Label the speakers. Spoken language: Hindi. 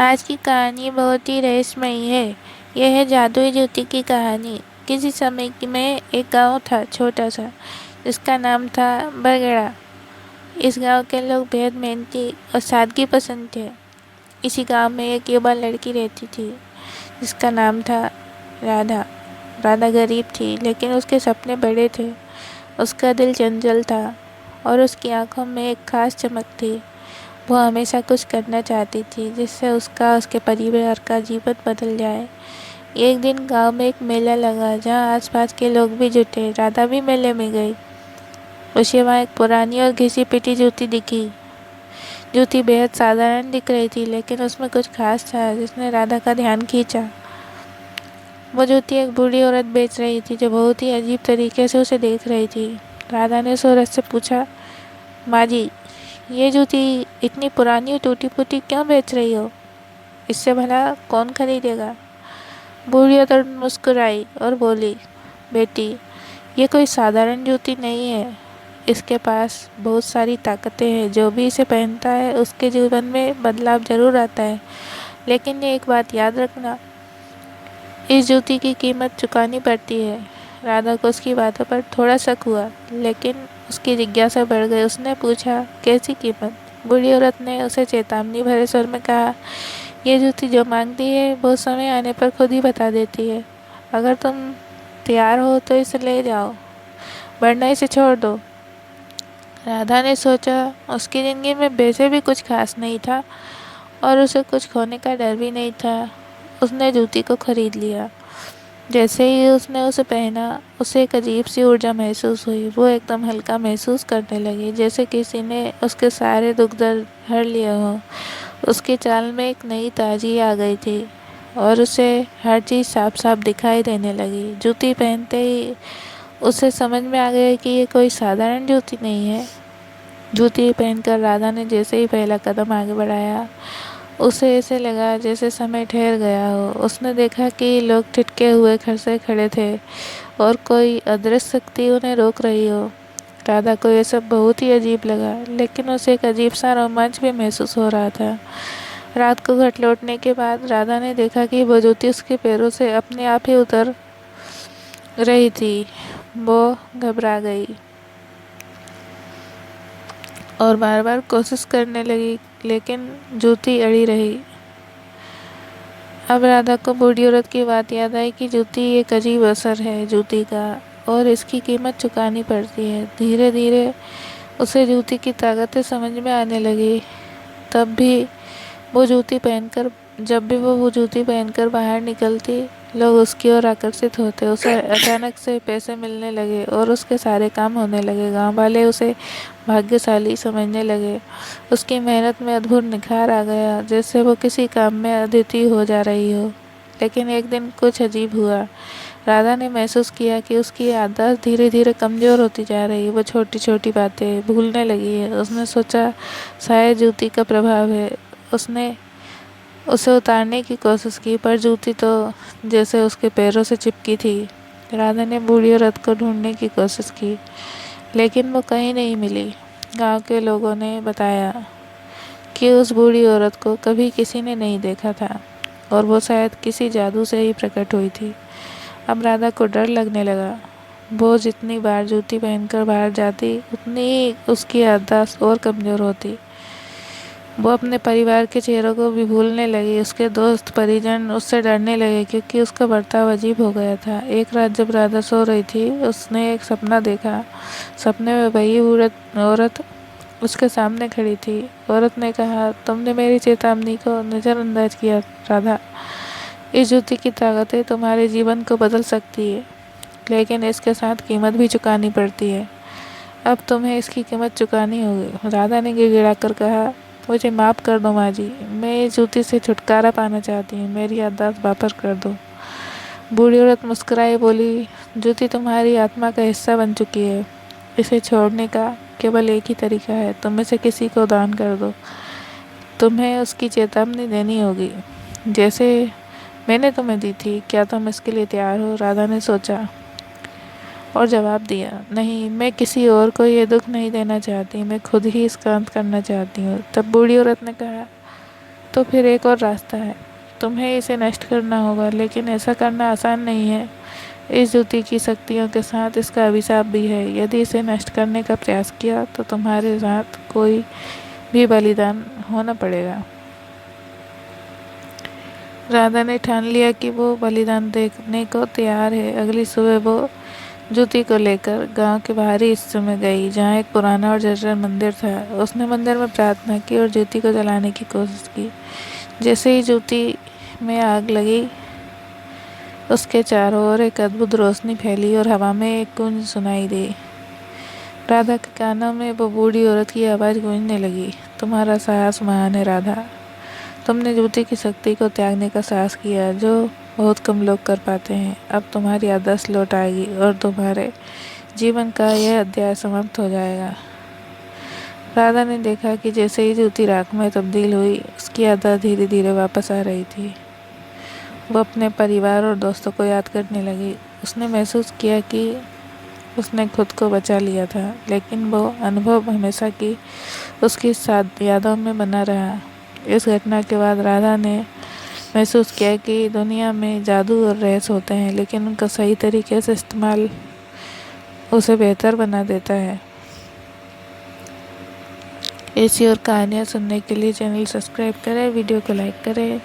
Speaker 1: आज की कहानी बहुत ही रहस्यमयी है। यह है जादुई जूती की कहानी। किसी समय में एक गांव था, छोटा सा, जिसका नाम था बरगड़ा। इस गांव के लोग बेहद मेहनती और सादगी पसंद थे। इसी गांव में एक युवा लड़की रहती थी, जिसका नाम था राधा। राधा गरीब थी, लेकिन उसके सपने बड़े थे। उसका दिल चंचल था और उसकी आंखों में एक खास चमक थी। वो हमेशा कुछ करना चाहती थी जिससे उसका उसके परिवार का जीवन बदल जाए। एक दिन गांव में एक मेला लगा, जहां आसपास के लोग भी जुटे। राधा भी मेले में गई। उसे वहां एक पुरानी और घिसी पिटी जूती दिखी। जूती बेहद साधारण दिख रही थी, लेकिन उसमें कुछ खास था जिसने राधा का ध्यान खींचा। वो जूती एक बूढ़ी औरत बेच रही थी, जो बहुत ही अजीब तरीके से उसे देख रही थी। राधा ने उस औरत से पूछा, माँ जी, ये जूती इतनी पुरानी और टूटी फूटी क्यों बेच रही हो? इससे भला कौन खरीदेगा? बूढ़ी औरत मुस्कुराई और बोली, बेटी, ये कोई साधारण जूती नहीं है। इसके पास बहुत सारी ताकतें हैं। जो भी इसे पहनता है उसके जीवन में बदलाव जरूर आता है। लेकिन ये एक बात याद रखना, इस जूती की कीमत चुकानी पड़ती है। राधा को उसकी बातों पर थोड़ा शक हुआ, लेकिन उसकी जिज्ञासा बढ़ गई। उसने पूछा, कैसी कीमत? बूढ़ी औरत ने उसे चेतावनी भरे स्वर में कहा, ये जूती जो मांगती है वो समय आने पर खुद ही बता देती है। अगर तुम तैयार हो तो इसे ले जाओ, वरना इसे छोड़ दो। राधा ने सोचा, उसकी जिंदगी में वैसे भी कुछ खास नहीं था और उसे कुछ खोने का डर भी नहीं था। उसने जूती को खरीद लिया। जैसे ही उसने उसे पहना, उसे एक अजीब सी ऊर्जा महसूस हुई। वो एकदम हल्का महसूस करने लगी, जैसे किसी ने उसके सारे दुख दर्द हर लिया हो। उसकी चाल में एक नई ताजगी आ गई थी और उसे हर चीज़ साफ साफ दिखाई देने लगी। जूती पहनते ही उसे समझ में आ गया कि ये कोई साधारण जूती नहीं है। जूती पहनकर राधा ने जैसे ही पहला कदम आगे बढ़ाया, उसे ऐसे लगा जैसे समय ठहर गया हो। उसने देखा कि लोग ठिठके हुए घर से खड़े थे और कोई अदृश्य शक्ति उन्हें रोक रही हो। राधा को यह सब बहुत ही अजीब लगा, लेकिन उसे एक अजीब सा रोमांच भी महसूस हो रहा था। रात को घर लौटने के बाद राधा ने देखा कि वो जूती उसके पैरों से अपने आप ही उतर रही थी। वो घबरा गई और बार बार कोशिश करने लगी, लेकिन जूती अड़ी रही। अब राधा को बूढ़ी औरत की बात याद आई कि जूती एक अजीब असर है जूती का, और इसकी कीमत चुकानी पड़ती है। धीरे धीरे उसे जूती की ताकतें समझ में आने लगी। तब भी वो जूती पहनकर जब भी वो जूती पहनकर बाहर निकलती, लोग उसकी ओर आकर्षित होते। उसे अचानक से पैसे मिलने लगे और उसके सारे काम होने लगे। गांव वाले उसे भाग्यशाली समझने लगे। उसकी मेहनत में अद्भुत निखार आ गया, जैसे वो किसी काम में अद्वितीय हो जा रही हो। लेकिन एक दिन कुछ अजीब हुआ। राधा ने महसूस किया कि उसकी याददाश्त धीरे धीरे कमज़ोर होती जा रही है। वो छोटी छोटी बातें भूलने लगी है। उसने सोचा, शायद जूती का प्रभाव है। उसने उसे उतारने की कोशिश की, पर जूती तो जैसे उसके पैरों से चिपकी थी। राधा ने बूढ़ी औरत को ढूंढने की कोशिश की, लेकिन वो कहीं नहीं मिली। गांव के लोगों ने बताया कि उस बूढ़ी औरत को कभी किसी ने नहीं देखा था और वो शायद किसी जादू से ही प्रकट हुई थी। अब राधा को डर लगने लगा। वो जितनी बार जूती पहनकर बाहर जाती, उतनी ही उसकी याददाश्त और कमज़ोर होती। वो अपने परिवार के चेहरों को भी भूलने लगी। उसके दोस्त परिजन उससे डरने लगे, क्योंकि उसका बर्ताव अजीब हो गया था। एक रात जब राधा सो रही थी, उसने एक सपना देखा। सपने में वही औरत उसके सामने खड़ी थी। औरत ने कहा, तुमने मेरी चेतावनी को नज़रअंदाज किया राधा। इस जूती की ताकतें तुम्हारे जीवन को बदल सकती है, लेकिन इसके साथ कीमत भी चुकानी पड़ती है। अब तुम्हें इसकी कीमत चुकानी होगी। राधा ने गिड़गिड़ा कर कहा, मुझे माफ़ कर दो माँ जी, मैं इस जूती से छुटकारा पाना चाहती हूँ। मेरी याददाश्त वापस कर दो। बूढ़ी औरत मुस्कुराई बोली, जूती तुम्हारी आत्मा का हिस्सा बन चुकी है। इसे छोड़ने का केवल एक ही तरीका है, तुम में से किसी को दान कर दो। तुम्हें उसकी चेतावनी देनी होगी, जैसे मैंने तुम्हें दी थी। क्या तुम इसके लिए तैयार हो? राधा ने सोचा और जवाब दिया, नहीं, मैं किसी और को ये दुख नहीं देना चाहती। मैं खुद ही इसका अंत करना चाहती हूँ। तब बूढ़ी औरत ने कहा, तो फिर एक और रास्ता है, तुम्हें इसे नष्ट करना होगा, लेकिन ऐसा करना आसान नहीं है। इस जूती की शक्तियों के साथ इसका अभिशाप भी है। यदि इसे नष्ट करने का प्रयास किया तो तुम्हारे साथ कोई भी बलिदान होना पड़ेगा। राधा ने ठान लिया कि वो बलिदान देने को तैयार है। अगली सुबह वो जूती को लेकर गांव के बाहरी हिस्से में गई, जहाँ एक पुराना और जर्जर मंदिर था। उसने मंदिर में प्रार्थना की और जूती को जलाने की कोशिश की। जैसे ही जूती में आग लगी, उसके चारों ओर एक अद्भुत रोशनी फैली और हवा में एक गूंज सुनाई दी। राधा के कानों में वो बूढ़ी औरत की आवाज़ गूंजने लगी, तुम्हारा साहस महान है राधा। तुमने जूती की शक्ति को त्यागने का साहस किया, जो बहुत कम लोग कर पाते हैं। अब तुम्हारी आदर्श लौट आएगी और तुम्हारे जीवन का यह अध्याय समाप्त हो जाएगा। राधा ने देखा कि जैसे ही जूती राख में तब्दील हुई, उसकी यादें धीरे धीरे वापस आ रही थी। वो अपने परिवार और दोस्तों को याद करने लगी। उसने महसूस किया कि उसने खुद को बचा लिया था, लेकिन वो अनुभव हमेशा की उसकी साथ यादों में बना रहा। इस घटना के बाद राधा ने महसूस किया कि दुनिया में जादू और रहस्य होते हैं, लेकिन उनका सही तरीके से इस्तेमाल उसे बेहतर बना देता है। ऐसी और कहानियाँ सुनने के लिए चैनल सब्सक्राइब करें, वीडियो को लाइक करें।